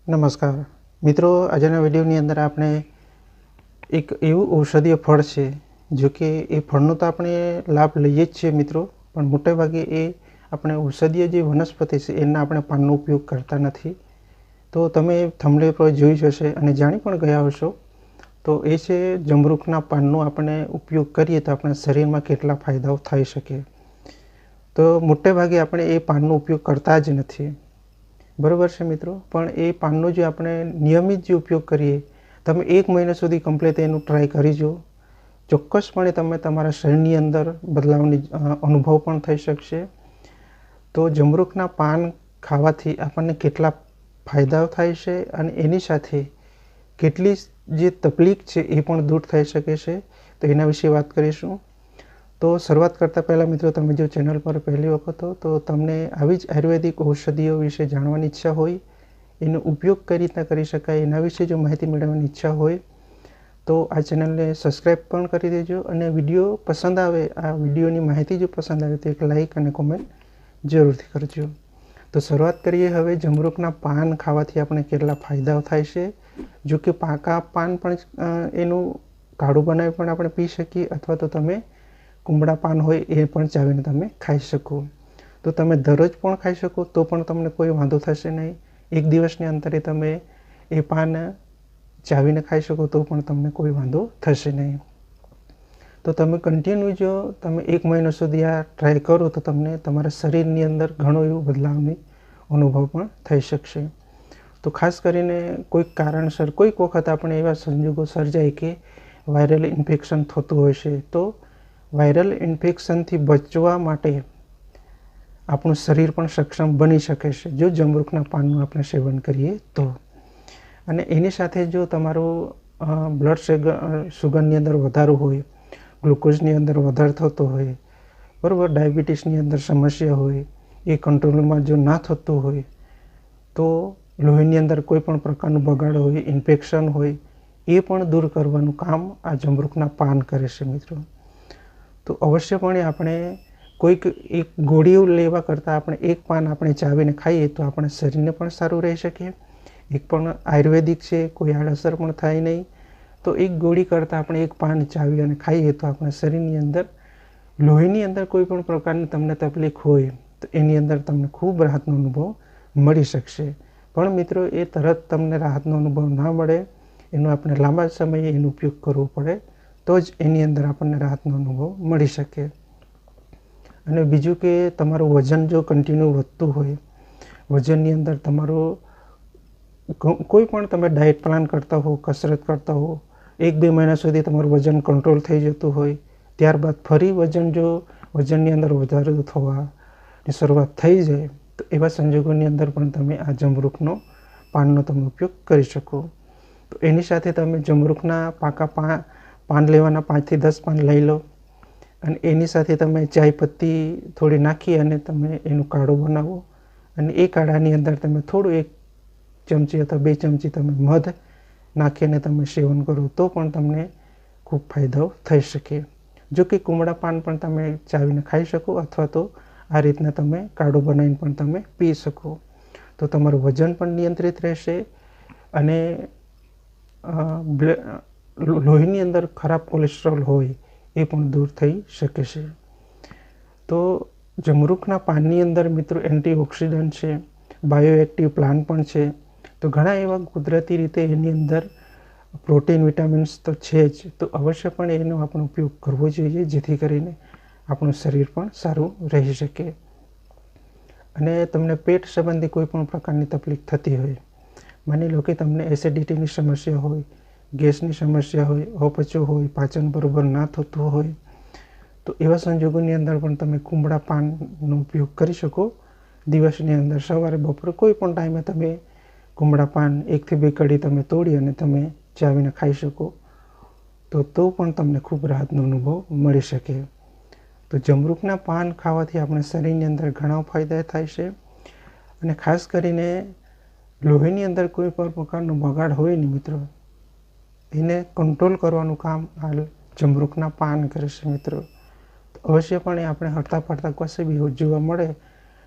નમસ્કાર મિત્રો, આજના વિડીયોની અંદર આપણે એક એવું ઔષધીય ફળ છે જો કે એ ફળનો તો આપણે લાભ લઈએ જ છીએ મિત્રો, પણ મોટે ભાગે એ આપણે ઔષધીય જે વનસ્પતિ છે એના આપણે પાનનો ઉપયોગ કરતા નથી. તો તમે થંબનેલ પર જોઈ જશે અને જાણી પણ ગયા હશો, તો એ છે જમરૂખના પાનનો આપણે ઉપયોગ કરીએ તો આપણા શરીરમાં કેટલા ફાયદાઓ થઈ શકે. તો મોટે ભાગે આપણે એ પાનનો ઉપયોગ કરતા જ નથી, બરાબર છે મિત્રો. પણ એ પાનનો જે આપણે નિયમિત જે ઉપયોગ કરીએ, તમે 1 મહિના સુધી કમ્પ્લીટ એનું ટ્રાય કરી જુઓ, ચોક્કસપણે તમે તમારા શરીરની અંદર બદલાવની અનુભવ પણ થઈ શકશે. તો જમરૂખના પાન ખાવાથી આપણને કેટલા ફાયદાઓ થાય છે અને એની સાથે કેટલી જે તકલીફ છે એ પણ દૂર થઈ શકે છે, તો એના વિશે વાત કરીશું. તો શરૂઆત કરતાં પહેલાં મિત્રો, તમે જો ચેનલ પર પહેલી વખત હો તો તમને આવી જ આયુર્વેદિક ઔષધિઓ વિશે જાણવાની ઈચ્છા હોય, એનો ઉપયોગ કઈ રીતના કરી શકાય એના વિશે જો માહિતી મેળવવાની ઈચ્છા હોય તો આ ચેનલને સબસ્ક્રાઈબ પણ કરી દેજો. અને વિડીયો પસંદ આવે, આ વિડીયોની માહિતી જો પસંદ આવે તો એક લાઈક અને કોમેન્ટ જરૂરથી કરજો. તો શરૂઆત કરીએ હવે. જમરૂખના પાન ખાવાથી આપણે કેટલા ફાયદાઓ થાય છે. જો કે પાકા પાન પણ એનું કાઢું બનાવી પણ આપણે પી શકીએ, અથવા તો તમે કુમળા પાન હોય એ પણ ચાવીને તમે ખાઈ શકો. તો તમે દરરોજ પણ ખાઈ શકો તો પણ તમને કોઈ વાંધો થશે નહીં. એક દિવસની અંતરે તમે એ પાન ચાવીને ખાઈ શકો તો પણ તમને કોઈ વાંધો થશે નહીં. તો તમે કન્ટિન્યુ જો તમે 1 મહિના સુધી આ ટ્રાય કરો તો તમને તમારા શરીરની અંદર ઘણો એવો બદલાવની અનુભવ પણ થઈ શકશે. તો ખાસ કરીને કોઈક કારણસર કોઈક વખત આપણે એવા સંજોગો સર્જાય કે વાયરલ ઇન્ફેક્શન થતું હોય છે, તો વાયરલ ઇન્ફેક્શનથી બચવા માટે આપણું શરીર પણ સક્ષમ બની શકે છે જો જમરૂખના પાનનું આપણે સેવન કરીએ તો. અને એની સાથે જો તમારું બ્લડ સુગરની અંદર વધારો હોય, ગ્લુકોઝની અંદર વધારો થતો હોય, બરાબર, ડાયાબિટીસની અંદર સમસ્યા હોય, એ કંટ્રોલમાં જો ના થતું હોય, તો લોહીની અંદર કોઈ પણ પ્રકારનું બગાડ હોય, ઇન્ફેક્શન હોય, એ પણ દૂર કરવાનું કામ આ જમરૂખના પાન કરે છે મિત્રો. તો અવશ્યપણે આપણે કોઈક એક ગોળીઓ લેવા કરતાં આપણે એક પાન આપણે ચાવીને ખાઈએ તો આપણા શરીરને પણ સારું રહી શકે. એક પણ આયુર્વેદિક છે, કોઈ આડઅસર પણ થાય નહીં. તો એક ગોળી કરતાં આપણે એક પાન ચાવી અને ખાઈએ તો આપણા શરીરની અંદર લોહીની અંદર કોઈ પણ પ્રકારની તમને તકલીફ હોય તો એની અંદર તમને ખૂબ રાહતનો અનુભવ મળી શકશે. પણ મિત્રો, એ તરત તમને રાહતનો અનુભવ ના મળે, એનો આપણે લાંબા સમયે એનો ઉપયોગ કરવો પડે તો જ એની અંદર આપણને રાહતનો અનુભવ મળી શકે. અને બીજું કે તમારું વજન જો કન્ટિન્યુ વધતું હોય, વજનની અંદર તમારું કોઈ પણ તમે ડાયટ પ્લાન કરતા હો, કસરત કરતા હો, 1-2 મહિના સુધી તમારું વજન કંટ્રોલ થઈ જતું હોય, ત્યારબાદ ફરી વજનની અંદર વધારો થવાની શરૂઆત થઈ જાય, તો એવા સંજોગોની અંદર પણ તમે આ જમરૂખનો પાનનો તમે ઉપયોગ કરી શકો. તો એની સાથે તમે જમરૂખના પાકા પાન લેવાના, 5 થી 10 પાન લઈ લો અને એની સાથે તમે ચાય પત્તી થોડી નાખી અને તમે એનું કાઢો બનાવો. અને એ કાઢાની અંદર તમે થોડું 1 ચમચી અથવા 2 ચમચી તમે મધ નાખીને તમે સેવન કરો તો પણ તમને ખૂબ ફાયદાઓ થઈ શકે. જો કે કુમળા પાન પણ તમે ચાવીને ખાઈ શકો, અથવા તો આ રીતના તમે કાઢો બનાવીને પણ તમે પી શકો. તો તમારું વજન પણ નિયંત્રિત રહેશે અને લોહીની અંદર ખરાબ કોલેસ્ટ્રોલ હોય એ પણ દૂર થઈ શકે છે. તો જમરૂખના પાનની અંદર મિત્રો એન્ટીઓક્સિડન્ટ છે, બાયોએક્ટિવ પ્લાન્ટ પણ છે. તો ઘણા એવા કુદરતી રીતે એની અંદર પ્રોટીન, વિટામિન્સ તો છે જ. તો અવશ્યપણે એનો આપણે ઉપયોગ કરવો જોઈએ જેથી કરીને આપણું શરીર પણ સારું રહી શકે. અને તમને પેટ સંબંધી કોઈ પણ પ્રકારની તકલીફ થતી હોય, માની લો કે તમને એસિડિટીની સમસ્યા હોય, ગેસની સમસ્યા હોય, અપચો હોય, પાચન બરોબર ના થતું હોય, તો એવા સંજોગોની અંદર પણ તમે કુમળા પાનનો ઉપયોગ કરી શકો. દિવસની અંદર સવારે, બપોરે, કોઈ પણ ટાઈમે તમે કુમળા પાન 1 થી 2 કડી તમે તોડી અને તમે ચાવીને ખાઈ શકો તો પણ તમને ખૂબ રાહતનો અનુભવ મળી શકે. તો જમરૂખના પાન ખાવાથી આપણા શરીરની અંદર ઘણા ફાયદા થાય છે. અને ખાસ કરીને લોહીની અંદર કોઈ પણ પ્રકારનો બગાડ હોય ને મિત્રો, એને કંટ્રોલ કરવાનું કામ આ જમરૂખના પાન કરે છે મિત્રો. અવશ્યપણે આપણે હરતા ફરતા કશે બી જોવા મળે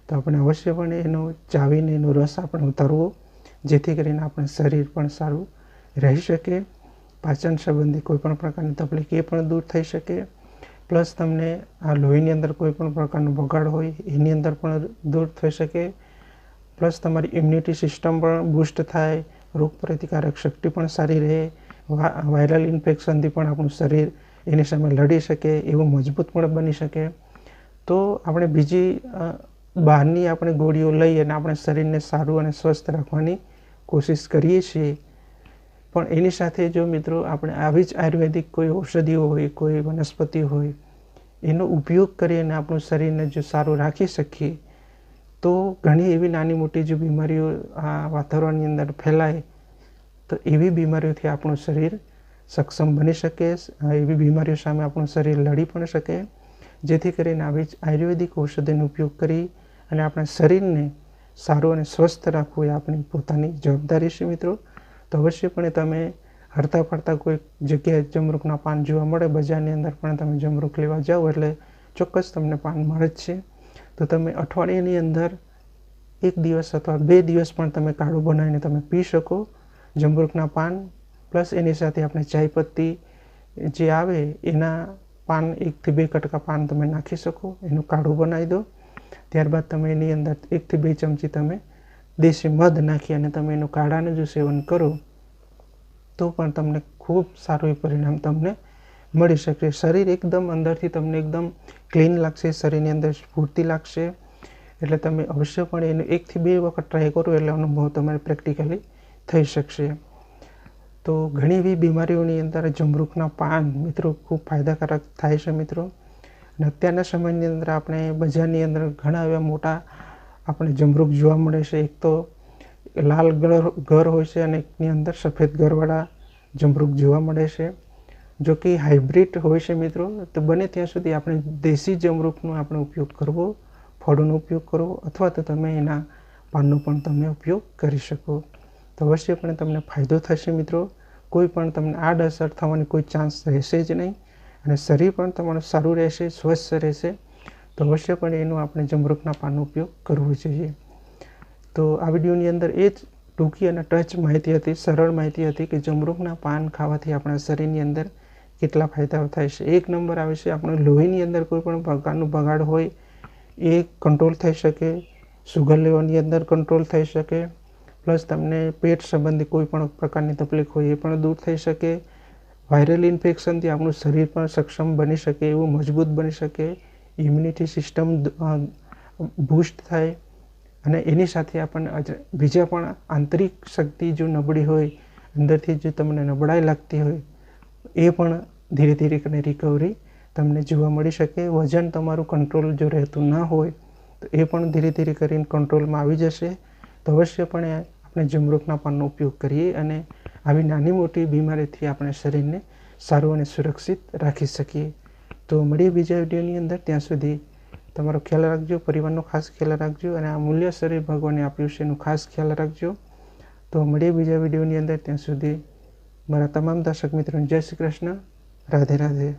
તો આપણે અવશ્યપણે એનો ચાવીને એનો રસ આપણે ઉતારવો જેથી કરીને આપણું શરીર પણ સારું રહી શકે, પાચન સંબંધી કોઈપણ પ્રકારની તકલીફ એ પણ દૂર થઈ શકે, પ્લસ તમને આ લોહીની અંદર કોઈપણ પ્રકારનો બગાડ હોય એની અંદર પણ દૂર થઈ શકે, પ્લસ તમારી ઇમ્યુનિટી સિસ્ટમ પણ બૂસ્ટ થાય, રોગ પ્રતિકારક શક્તિ પણ સારી રહે, વાયરલ ઇન્ફેક્શનથી પણ આપણું શરીર એની સામે લડી શકે એવું મજબૂત પણ બની શકે. તો આપણે બીજી બહારની આપણે ગોળીઓ લઈ અને આપણે શરીરને સારું અને સ્વસ્થ રાખવાની કોશિશ કરીએ છીએ, પણ એની સાથે જો મિત્રો આપણે આવી જ આયુર્વેદિક કોઈ ઔષધિઓ હોય, કોઈ વનસ્પતિ હોય, એનો ઉપયોગ કરીને આપણું શરીરને જો સારું રાખી શકીએ તો ઘણી એવી નાની મોટી જો બીમારીઓ આ વાતાવરણની અંદર ફેલાય તો એવી બીમારીઓથી આપણું શરીર સક્ષમ બની શકે, એવી બીમારીઓ સામે આપણું શરીર લડી પણ શકે, જેથી કરીને આવી જ આયુર્વેદિક ઔષધિનો ઉપયોગ કરી અને આપણા શરીરને સારું અને સ્વસ્થ રાખવું એ આપણી પોતાની જવાબદારી છે મિત્રો. તો અવશ્યપણે તમે હરતા ફરતા કોઈ જગ્યાએ જમરૂખના પાન જોવા મળે, બજારની અંદર પણ તમે જમરૂખ લેવા જાઓ એટલે ચોક્કસ તમને પાન મળે જ છે. તો તમે અઠવાડિયાની અંદર 1 દિવસ અથવા 2 દિવસ પણ તમે કાઢો બનાવીને તમે પી શકો જમરૂખના પાન, પ્લસ એની સાથે આપણે ચાય પત્તી જે આવે એના પાન 1 થી 2 કટકા પાન તમે નાખી શકો, એનું કાઢું બનાવી દો. ત્યારબાદ તમે એની અંદર 1 થી 2 ચમચી તમે દેશી મધ નાખી અને તમે એનું કાઢાનું જો સેવન કરો તો પણ તમને ખૂબ સારું પરિણામ તમને મળી શકે. શરીર એકદમ અંદરથી તમને એકદમ ક્લીન લાગશે, શરીરની અંદર સ્ફૂર્તિ લાગશે. એટલે તમે અવશ્યપણે એને 1 થી 2 વખત ટ્રાય કરો એટલે અનુભવ તમારે પ્રેક્ટિકલી થઈ શકશે. તો ઘણી એવી બીમારીઓની અંદર જમરૂખના પાન મિત્રો ખૂબ ફાયદાકારક થાય છે મિત્રો. અને અત્યારના સમયની અંદર આપણે બજારની અંદર ઘણા એવા મોટા આપણે જમરૂખ જોવા મળે છે. એક તો લાલ ઘર હોય છે અને એકની અંદર સફેદ ઘરવાળા જમરૂખ જોવા મળે છે, જો કે હાઇબ્રિડ હોય છે મિત્રો. તો બને ત્યાં સુધી આપણે દેશી જમરૂખનો આપણે ઉપયોગ કરવો, ફળોનો ઉપયોગ કરવો, અથવા તો તમે એના પાનનો પણ તમે ઉપયોગ કરી શકો. તો અવશ્યપણે તમને ફાયદો થશે મિત્રો. કોઈ પણ તમને આડઅસર થવાની કોઈ ચાન્સ રહેશે જ નહીં અને શરીર પણ તમારું સારું રહેશે, સ્વસ્થ રહેશે. તો અવશ્યપણે એનો આપણે જમરૂખના પાનનો ઉપયોગ કરવો જોઈએ. તો આ વિડીયોની અંદર એ જ ટૂંકી અને ટચ માહિતી હતી, સરળ માહિતી હતી કે જમરૂખના પાન ખાવાથી આપણા શરીરની અંદર કેટલા ફાયદાઓ થાય છે. 1 નંબર આવે છે આપણું લોહીની અંદર કોઈ પણ પ્રકારનું બગાડ હોય એ કંટ્રોલ થઈ શકે, સુગર લેવલની અંદર કંટ્રોલ થઈ શકે, પ્લસ તમને પેટ સંબંધી કોઈ પણ પ્રકારની તકલીફ હોય એ પણ દૂર થઈ શકે, વાયરલ ઇન્ફેક્શનથી આપણું શરીર પણ સક્ષમ બની શકે એવું મજબૂત બની શકે, ઇમ્યુનિટી સિસ્ટમ બૂસ્ટ થાય અને એની સાથે આપણને બીજા પણ આંતરિક શક્તિ જો નબળી હોય, અંદરથી જો તમને નબળાઈ લાગતી હોય એ પણ ધીરે ધીરે કરીને રિકવરી તમને જોવા મળી શકે. વજન તમારું કંટ્રોલ જો રહેતું ના હોય તો એ પણ ધીરે ધીરે કરીને કંટ્રોલમાં આવી જશે. તો અવશ્યપણે આપણે જમરૂખના પાનનો ઉપયોગ કરીએ અને આવી નાની મોટી બીમારીથી આપણે શરીરને સારું અને સુરક્ષિત રાખી શકીએ. તો મળીએ બીજા વિડીયોની અંદર. ત્યાં સુધી તમારો ખ્યાલ રાખજો, પરિવારનો ખાસ ખ્યાલ રાખજો અને આ મૂલ્ય શરીર ભગવાને આપ્યું છે એનું ખાસ ખ્યાલ રાખજો. તો મળીએ બીજા વિડીયોની અંદર. ત્યાં સુધી મારા તમામ દર્શક મિત્રોને જય શ્રી કૃષ્ણ, રાધે રાધે.